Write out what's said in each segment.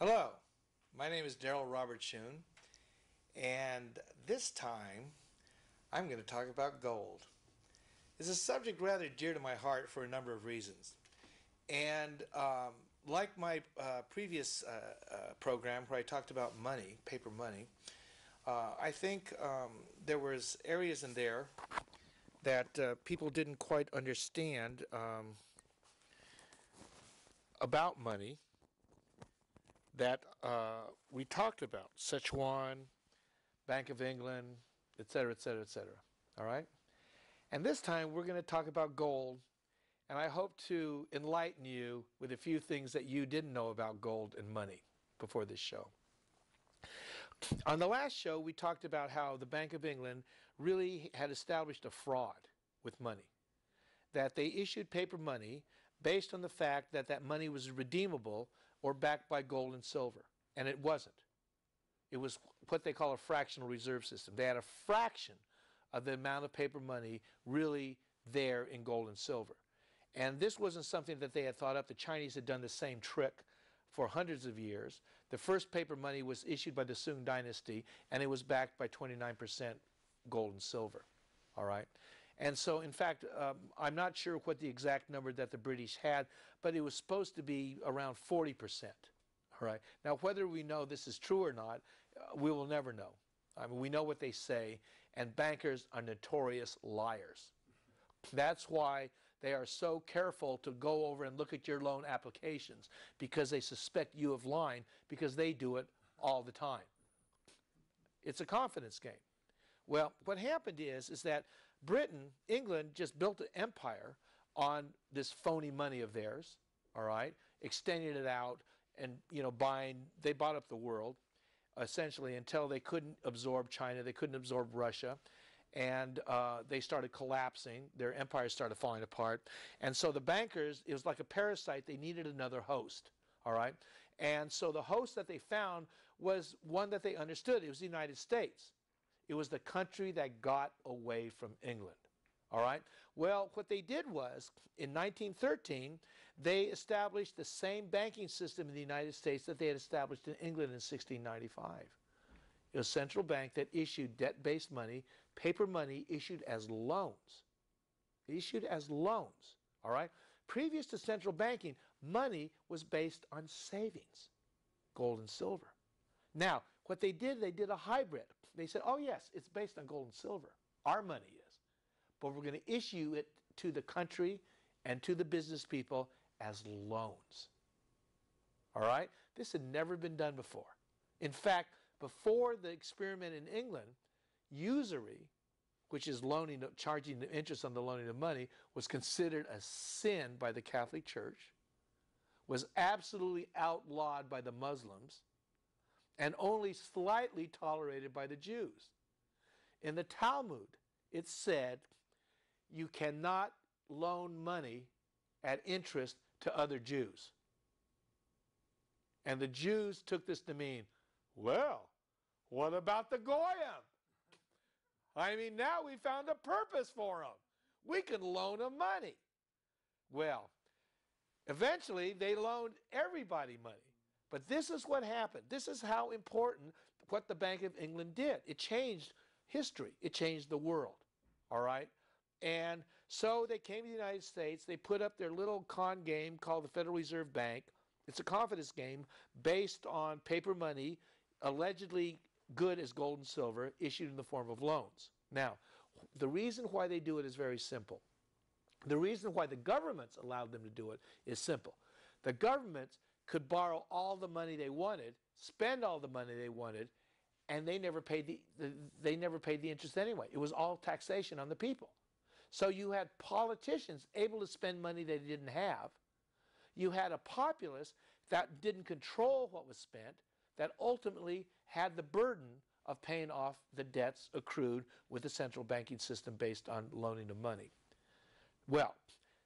Hello, my name is Daryl Robert Schoon, and this time I'm going to talk about gold. It's a subject rather dear to my heart for a number of reasons. And like my previous program where I talked about money, paper money, I think there was areas in there that people didn't quite understand about money that we talked about, Sichuan, Bank of England, etc., etc., etc. All right? And this time we're going to talk about gold, and I hope to enlighten you with a few things that you didn't know about gold and money before this show. On the last show, we talked about how the Bank of England really had established a fraud with money, that they issued paper money based on the fact that that money was redeemable or backed by gold and silver, and it wasn't. It was what they call a fractional reserve system. They had a fraction of the amount of paper money really there in gold and silver. And this wasn't something that they had thought up. The Chinese had done the same trick for hundreds of years. The first paper money was issued by the Sung dynasty, and it was backed by 29% gold and silver. All right? And so, in fact, I'm not sure what the exact number that the British had, but it was supposed to be around 40%. All right. Now, whether we know this is true or not, we will never know. I mean, we know what they say, and bankers are notorious liars. That's why they are so careful to go over and look at your loan applications, because they suspect you of lying, because they do it all the time. It's a confidence game. Well, what happened is that Britain, England, just built an empire on this phony money of theirs, all right, extending it out and, they bought up the world, essentially, until they couldn't absorb China, they couldn't absorb Russia, and they started collapsing. Their empires started falling apart. And so the bankers, it was like a parasite, they needed another host, all right? And so the host that they found was one that they understood. It was the United States. It was the country that got away from England. All right? Well, what they did was, in 1913, they established the same banking system in the United States that they had established in England in 1695. It was a central bank that issued debt-based money, paper money issued as loans. Issued as loans. All right? Previous to central banking, money was based on savings, gold and silver. Now, what they did a hybrid. They said, oh yes, it's based on gold and silver. Our money is. But we're going to issue it to the country and to the business people as loans. All right? This had never been done before. In fact, before the experiment in England, usury, which is charging the interest on the loaning of money, was considered a sin by the Catholic Church, was absolutely outlawed by the Muslims, and only slightly tolerated by the Jews. In the Talmud, it said you cannot loan money at interest to other Jews. And the Jews took this to mean, well, what about the Goyim? I mean, now we found a purpose for them. We can loan them money. Well, eventually they loaned everybody money. But this is what happened. This is how important what the Bank of England did. It changed history. It changed the world. All right? And so they came to the United States. They put up their little con game called the Federal Reserve Bank. It's a confidence game based on paper money, allegedly good as gold and silver, issued in the form of loans. Now, the reason why they do it is very simple. The reason why the governments allowed them to do it is simple. The governments could borrow all the money they wanted, spend all the money they wanted, and they never paid the interest anyway. It was all taxation on the people. So you had politicians able to spend money they didn't have. You had a populace that didn't control what was spent, that ultimately had the burden of paying off the debts accrued with the central banking system based on loaning of money. Well,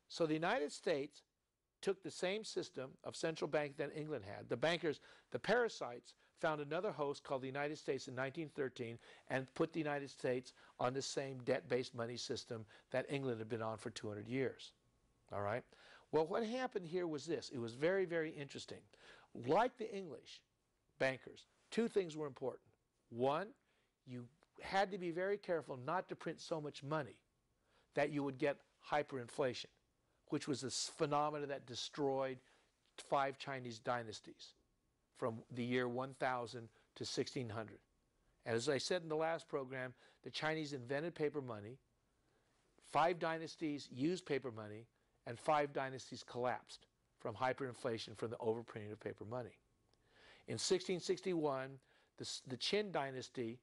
so the United States took the same system of central bank that England had. The bankers, the parasites, found another host called the United States in 1913 and put the United States on the same debt-based money system that England had been on for 200 years. All right? Well, what happened here was this. It was very, very interesting. Like the English, bankers. Two things were important. One, you had to be very careful not to print so much money that you would get hyperinflation, which was this phenomenon that destroyed 5 Chinese dynasties from the year 1000 to 1600. And as I said in the last program, the Chinese invented paper money, 5 dynasties used paper money, and 5 dynasties collapsed from hyperinflation from the overprinting of paper money. In 1661, the Qing dynasty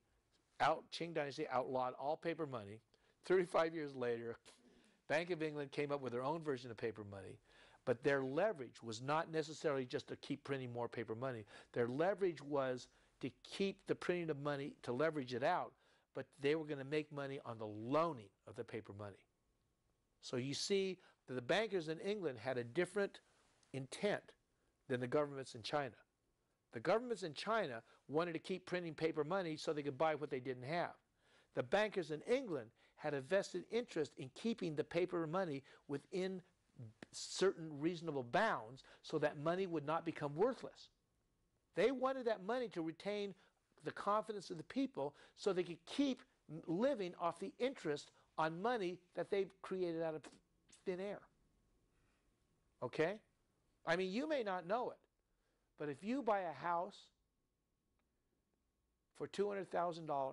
outlawed all paper money. 35 years later, Bank of England came up with their own version of paper money, but their leverage was not necessarily just to keep printing more paper money. Their leverage was to keep the printing of money, to leverage it out, but they were going to make money on the loaning of the paper money. So you see that the bankers in England had a different intent than the governments in China. The governments in China wanted to keep printing paper money so they could buy what they didn't have. The bankers in England had a vested interest in keeping the paper money within certain reasonable bounds so that money would not become worthless. They wanted that money to retain the confidence of the people so they could keep living off the interest on money that they created out of thin air. Okay? I mean, you may not know it, but if you buy a house for $200,000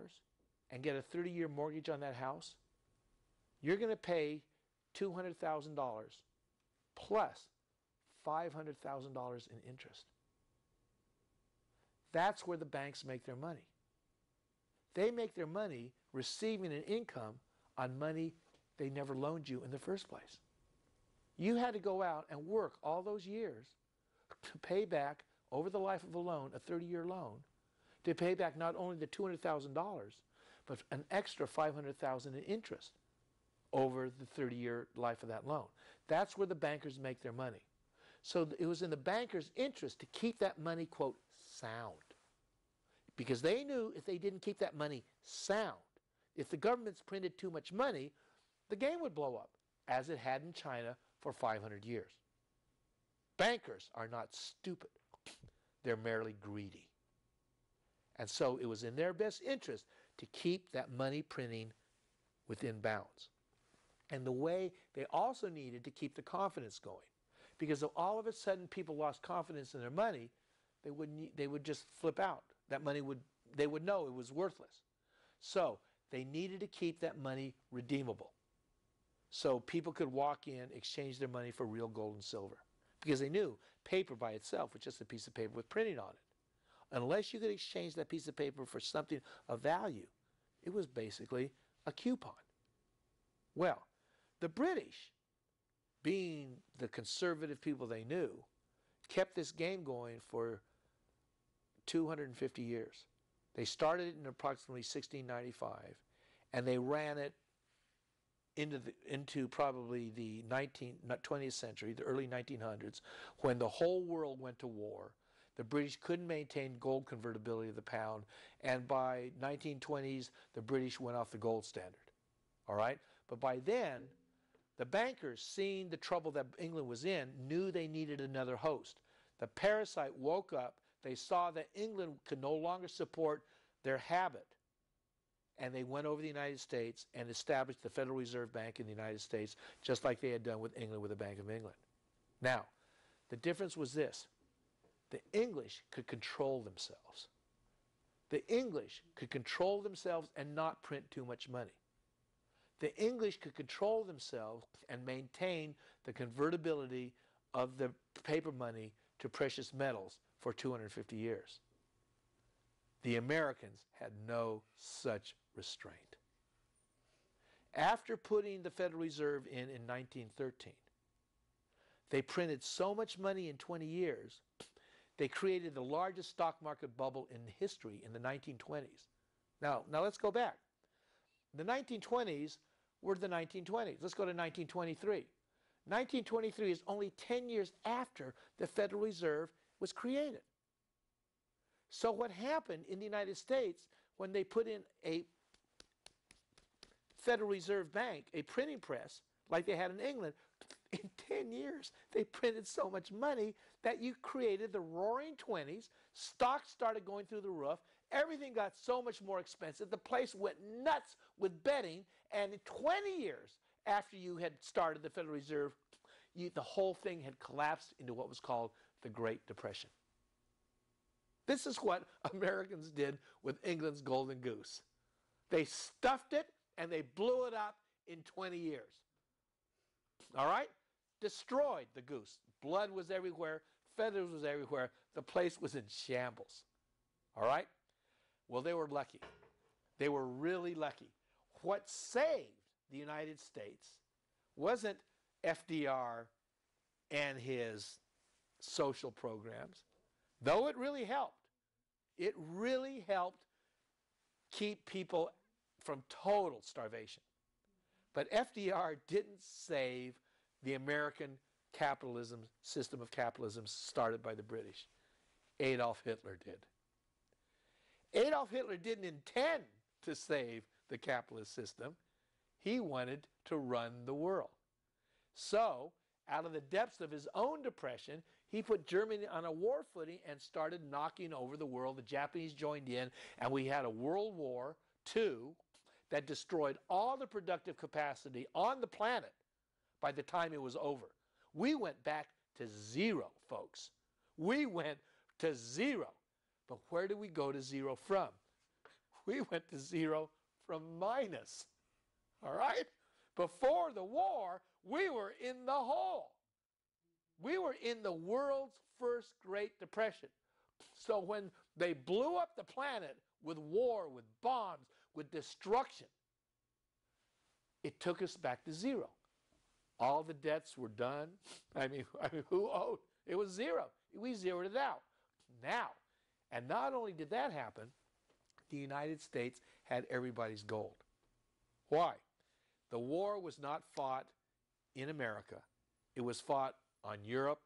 and get a 30-year mortgage on that house, you're going to pay $200,000 plus $500,000 in interest. That's where the banks make their money. They make their money receiving an income on money they never loaned you in the first place. You had to go out and work all those years to pay back, over the life of a loan, a 30-year loan, to pay back not only the $200,000, but an extra $500,000 in interest over the 30-year life of that loan. That's where the bankers make their money. So it was in the bankers' interest to keep that money, quote, sound. Because they knew if they didn't keep that money sound, if the governments printed too much money, the game would blow up, as it had in China for 500 years. Bankers are not stupid. They're merely greedy. And so it was in their best interest to keep that money printing within bounds. And the way they also needed to keep the confidence going. Because if all of a sudden people lost confidence in their money, they would just flip out. That money they would know it was worthless. So they needed to keep that money redeemable. So people could walk in, exchange their money for real gold and silver. Because they knew paper by itself was just a piece of paper with printing on it. Unless you could exchange that piece of paper for something of value, it was basically a coupon. Well, the British, being the conservative people they knew, kept this game going for 250 years. They started it in approximately 1695, and they ran it into probably the 20th century, the early 1900s, when the whole world went to war. The British couldn't maintain gold convertibility of the pound, and by 1920s, the British went off the gold standard. All right? But by then, the bankers, seeing the trouble that England was in, knew they needed another host. The parasite woke up. They saw that England could no longer support their habit, and they went over the United States and established the Federal Reserve Bank in the United States, just like they had done with England with the Bank of England. Now, the difference was this. The English could control themselves. The English could control themselves and not print too much money. The English could control themselves and maintain the convertibility of the paper money to precious metals for 250 years. The Americans had no such restraint. After putting the Federal Reserve in 1913, they printed so much money in 20 years, they created the largest stock market bubble in history in the 1920s. Now let's go back. The 1920s were the 1920s. Let's go to 1923. 1923 is only 10 years after the Federal Reserve was created. So what happened in the United States when they put in a Federal Reserve Bank, a printing press, like they had in England. In 10 years, they printed so much money that you created the roaring 20s. Stocks started going through the roof. Everything got so much more expensive. The place went nuts with betting. And in 20 years after you had started the Federal Reserve, the whole thing had collapsed into what was called the Great Depression. This is what Americans did with England's golden goose. They stuffed it and they blew it up in 20 years. All right? Destroyed the goose. Blood was everywhere. Feathers was everywhere. The place was in shambles. All right? Well, they were lucky. They were really lucky. What saved the United States wasn't FDR and his social programs, though it really helped. It really helped keep people from total starvation. But FDR didn't save the American capitalism, system of capitalism started by the British. Adolf Hitler did. Adolf Hitler didn't intend to save the capitalist system. He wanted to run the world. So, out of the depths of his own depression, he put Germany on a war footing and started knocking over the world. The Japanese joined in, and we had a World War II that destroyed all the productive capacity on the planet by the time it was over. We went back to zero, folks. We went to zero. But where did we go to zero from? We went to zero from minus. All right? Before the war, we were in the hole. We were in the world's first Great Depression. So when they blew up the planet with war, with bombs, with destruction, it took us back to zero. All the debts were done. I mean, who owed? It was zero. We zeroed it out. Now, and not only did that happen, the United States had everybody's gold. Why? The war was not fought in America. It was fought on Europe,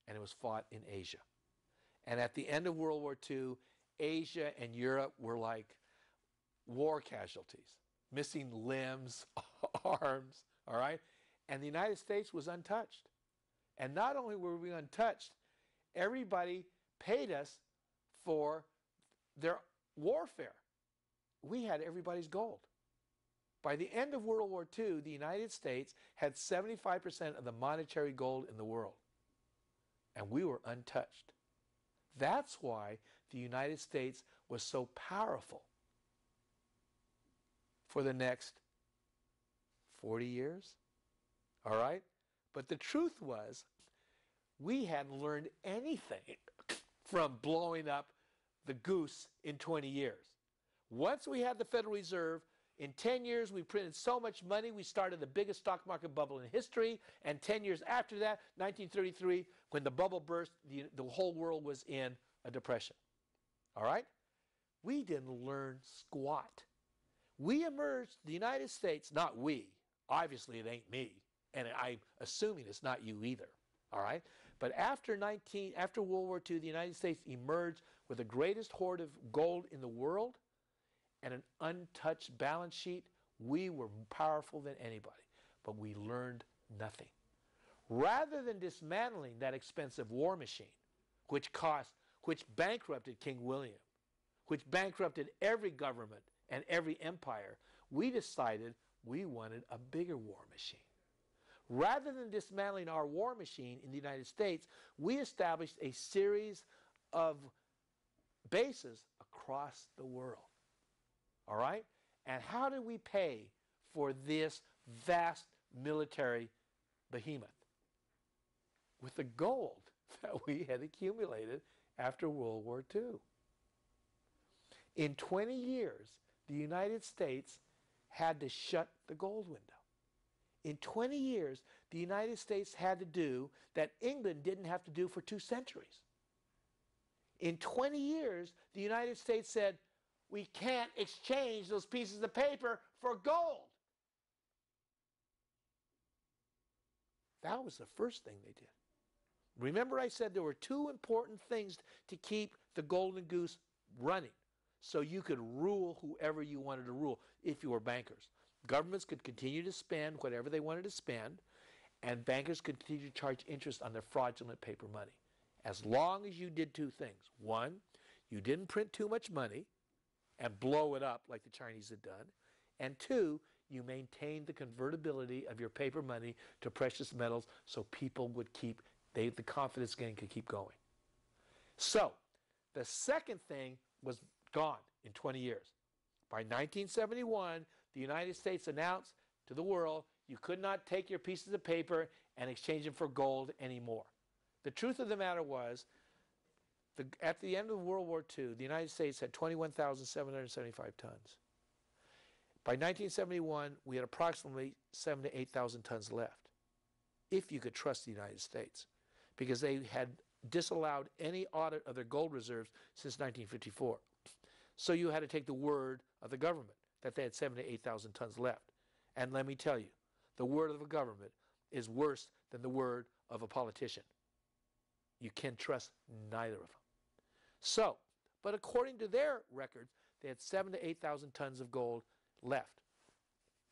and it was fought in Asia. And at the end of World War II, Asia and Europe were like war casualties, missing limbs, arms, all right? And the United States was untouched. And not only were we untouched, everybody paid us for their warfare. We had everybody's gold. By the end of World War II, the United States had 75% of the monetary gold in the world. And we were untouched. That's why the United States was so powerful for the next 40 years. All right? But the truth was, we hadn't learned anything from blowing up the goose in 20 years. Once we had the Federal Reserve, in 10 years we printed so much money, we started the biggest stock market bubble in history. And 10 years after that, 1933, when the bubble burst, the whole world was in a depression. All right? We didn't learn squat. We emerged, the United States, not we. Obviously, it ain't me. And I'm assuming it's not you either. All right? But after World War II, the United States emerged with the greatest hoard of gold in the world and an untouched balance sheet. We were powerful than anybody, but we learned nothing. Rather than dismantling that expensive war machine, which bankrupted King William, which bankrupted every government and every empire, we decided we wanted a bigger war machine. Rather than dismantling our war machine in the United States, we established a series of bases across the world. All right? And how did we pay for this vast military behemoth? With the gold that we had accumulated after World War II. In 20 years, the United States had to shut the gold window. In 20 years, the United States had to do that England didn't have to do for 2 centuries. In 20 years, the United States said, we can't exchange those pieces of paper for gold. That was the first thing they did. Remember I said there were 2 important things to keep the golden goose running so you could rule whoever you wanted to rule if you were bankers. Governments could continue to spend whatever they wanted to spend, and bankers could continue to charge interest on their fraudulent paper money. As long as you did two things. One, you didn't print too much money and blow it up like the Chinese had done. And two, you maintained the convertibility of your paper money to precious metals so people would keep, the confidence gain could keep going. So, the second thing was gone in 20 years. By 1971, the United States announced to the world you could not take your pieces of paper and exchange them for gold anymore. The truth of the matter was, at the end of World War II, the United States had 21,775 tons. By 1971, we had approximately 7,000 to 8,000 tons left, if you could trust the United States, because they had disallowed any audit of their gold reserves since 1954. So you had to take the word of the government that they had 7,000 to 8,000 tons left. And let me tell you, the word of the government is worse than the word of a politician. You can trust neither of them. So, but according to their records, they had 7,000 to 8,000 tons of gold left.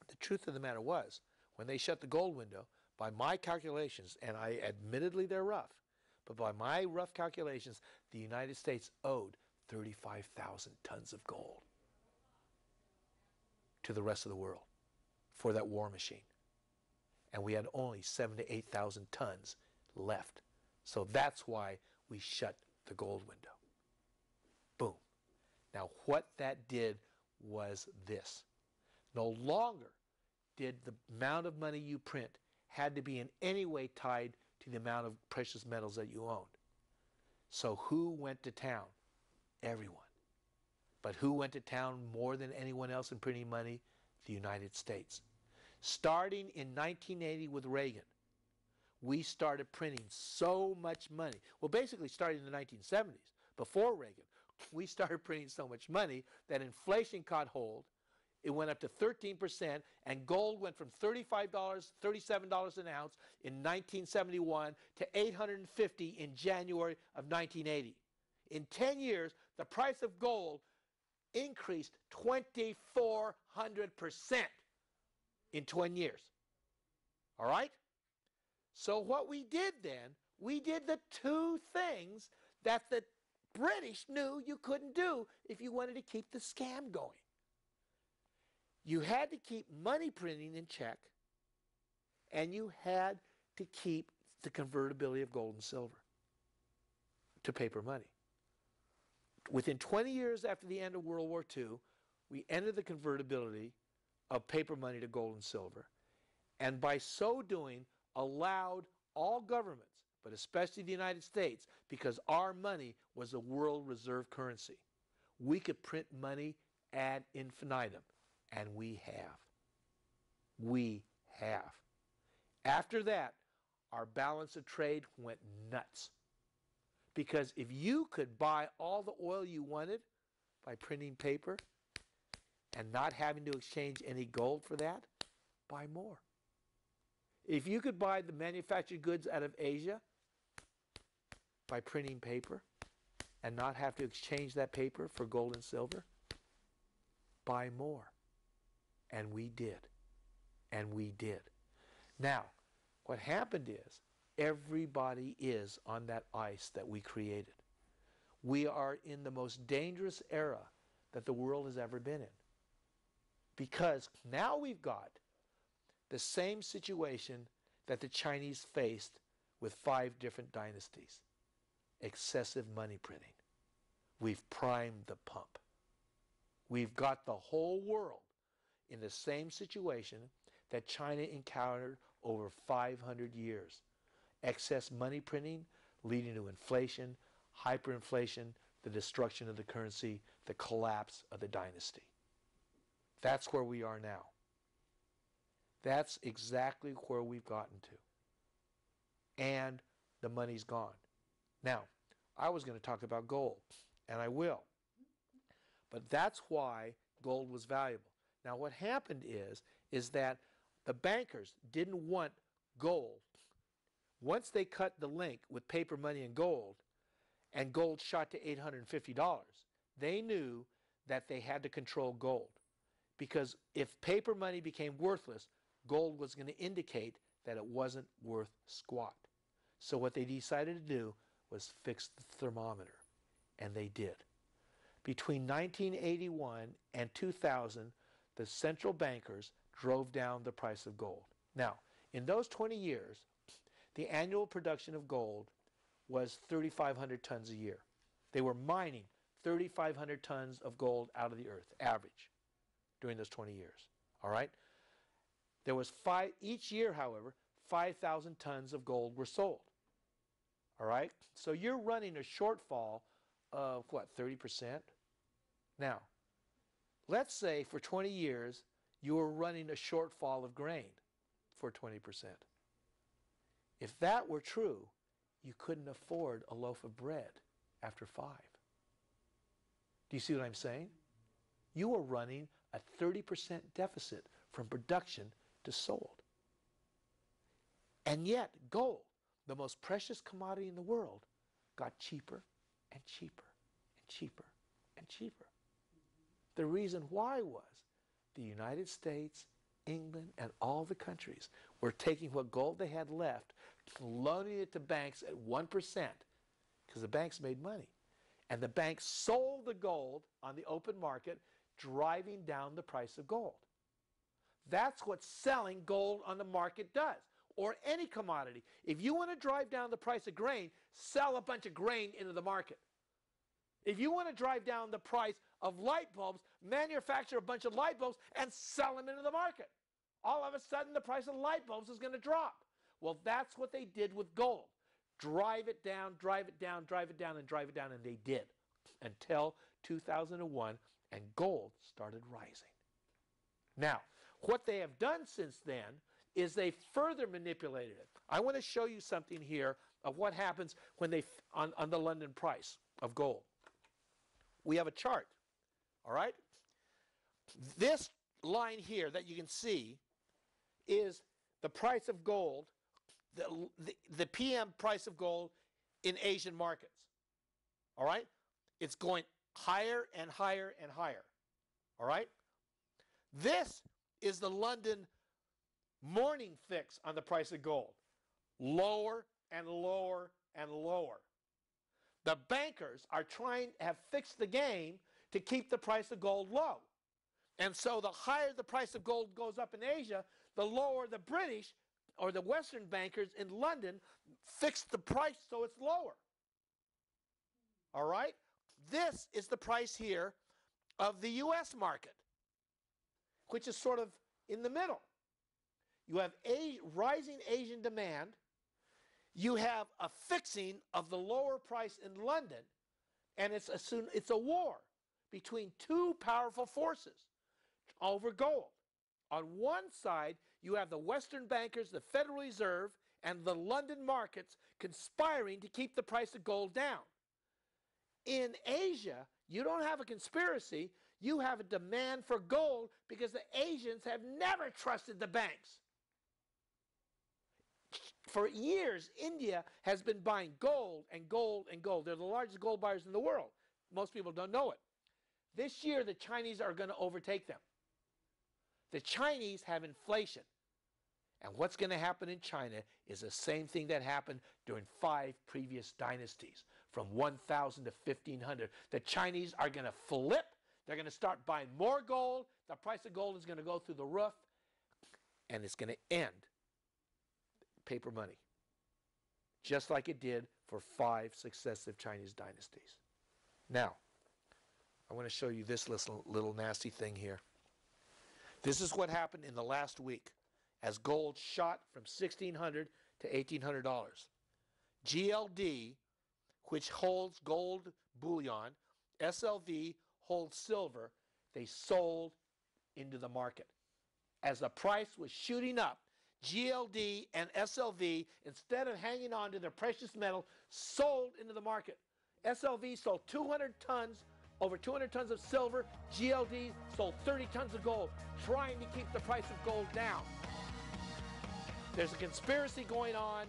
The truth of the matter was, when they shut the gold window, by my calculations, and I admittedly they're rough, but by my rough calculations, the United States owed 35,000 tons of gold to the rest of the world for that war machine. And we had only 7,000 to 8,000 tons left. So that's why we shut the gold window. Boom. Now what that did was this. No longer did the amount of money you print had to be in any way tied to the amount of precious metals that you owned. So who went to town? Everyone. But who went to town more than anyone else in printing money? The United States. Starting in 1980 with Reagan, we started printing so much money. Well, basically starting in the 1970s, before Reagan, we started printing so much money that inflation caught hold. It went up to 13%, and gold went from $35, $37 an ounce in 1971 to $850 in January of 1980. In 10 years, the price of gold increased 2,400% in 20 years. All right? So what we did then, we did the two things that the British knew you couldn't do if you wanted to keep the scam going. You had to keep money printing in check, and you had to keep the convertibility of gold and silver to paper money. Within 20 years after the end of World War II, we ended the convertibility of paper money to gold and silver, and by so doing allowed all governments, but especially the United States, because our money was a world reserve currency. We could print money ad infinitum, and we have. We have. After that, our balance of trade went nuts. Because if you could buy all the oil you wanted by printing paper and not having to exchange any gold for that, buy more. If you could buy the manufactured goods out of Asia by printing paper and not have to exchange that paper for gold and silver, buy more. And we did. And we did. Now, what happened is, everybody is on that ice that we created. We are in the most dangerous era that the world has ever been in. Because now we've got the same situation that the Chinese faced with 5 different dynasties. Excessive money printing. We've primed the pump. We've got the whole world in the same situation that China encountered over 500 years. Excess money printing leading to inflation, hyperinflation, the destruction of the currency, the collapse of the dynasty. That's where we are now. That's exactly where we've gotten to. And the money's gone. Now, I was going to talk about gold, and I will. But that's why gold was valuable. Now, what happened is that the bankers didn't want gold. Once they cut the link with paper money and gold shot to $850, they knew that they had to control gold. because if paper money became worthless, gold was going to indicate that it wasn't worth squat. So what they decided to do was fix the thermometer, and they did. Between 1981 and 2000, the central bankers drove down the price of gold. Now, in those 20 years, the annual production of gold was 3,500 tons a year. They were mining 3,500 tons of gold out of the earth, average, during those 20 years. All right? There was each year, however, 5,000 tons of gold were sold. All right? So you're running a shortfall of, what, 30%? Now, let's say for 20 years, you were running a shortfall of grain for 20%. If that were true, you couldn't afford a loaf of bread after 5. Do you see what I'm saying? You were running a 30% deficit from production to sold. And yet, gold, the most precious commodity in the world, got cheaper and cheaper and cheaper and cheaper. The reason why was the United States, England, and all the countries were taking what gold they had left, loaning it to banks at 1%, because the banks made money. And the banks sold the gold on the open market, driving down the price of gold. That's what selling gold on the market does, or any commodity. If you want to drive down the price of grain, sell a bunch of grain into the market. If you want to drive down the price of light bulbs, manufacture a bunch of light bulbs and sell them into the market. All of a sudden, the price of light bulbs is going to drop. Well, that's what they did with gold. Drive it down, drive it down, drive it down, and drive it down, and they did until 2001, and gold started rising. Now, what they have done since then is they further manipulated it. I want to show you something here of what happens when they on the London price of gold. We have a chart, all right? This line here that you can see is the price of gold, the PM price of gold in Asian markets, all right? It's going higher and higher and higher, all right? This is the London morning fix on the price of gold, lower and lower and lower. The bankers are trying to have fixed the game to keep the price of gold low. And so the higher the price of gold goes up in Asia, the lower the British or the Western bankers in London fix the price so it's lower. All right? This is the price here of the U.S. market, which is sort of in the middle. You have rising Asian demand. You have a fixing of the lower price in London, and it's a war between two powerful forces over gold. On one side, you have the Western bankers, the Federal Reserve, and the London markets conspiring to keep the price of gold down. In Asia, you don't have a conspiracy. You have a demand for gold because the Asians have never trusted the banks. For years, India has been buying gold and gold and gold. They're the largest gold buyers in the world. Most people don't know it. This year, the Chinese are going to overtake them. The Chinese have inflation. And what's going to happen in China is the same thing that happened during 5 previous dynasties, from 1000 to 1500. The Chinese are going to flip. They're going to start buying more gold. The price of gold is going to go through the roof. And it's going to end paper money, just like it did for 5 successive Chinese dynasties. Now, I want to show you this little nasty thing here. This is what happened in the last week as gold shot from $1,600 to $1,800. GLD, which holds gold bullion, SLV holds silver, they sold into the market. As the price was shooting up, GLD and SLV, instead of hanging on to their precious metal, sold into the market. SLV sold 200 tons, over 200 tons of silver. GLD sold 30 tons of gold, trying to keep the price of gold down. There's a conspiracy going on,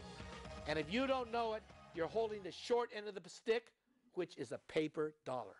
and if you don't know it, you're holding the short end of the stick, which is a paper dollar.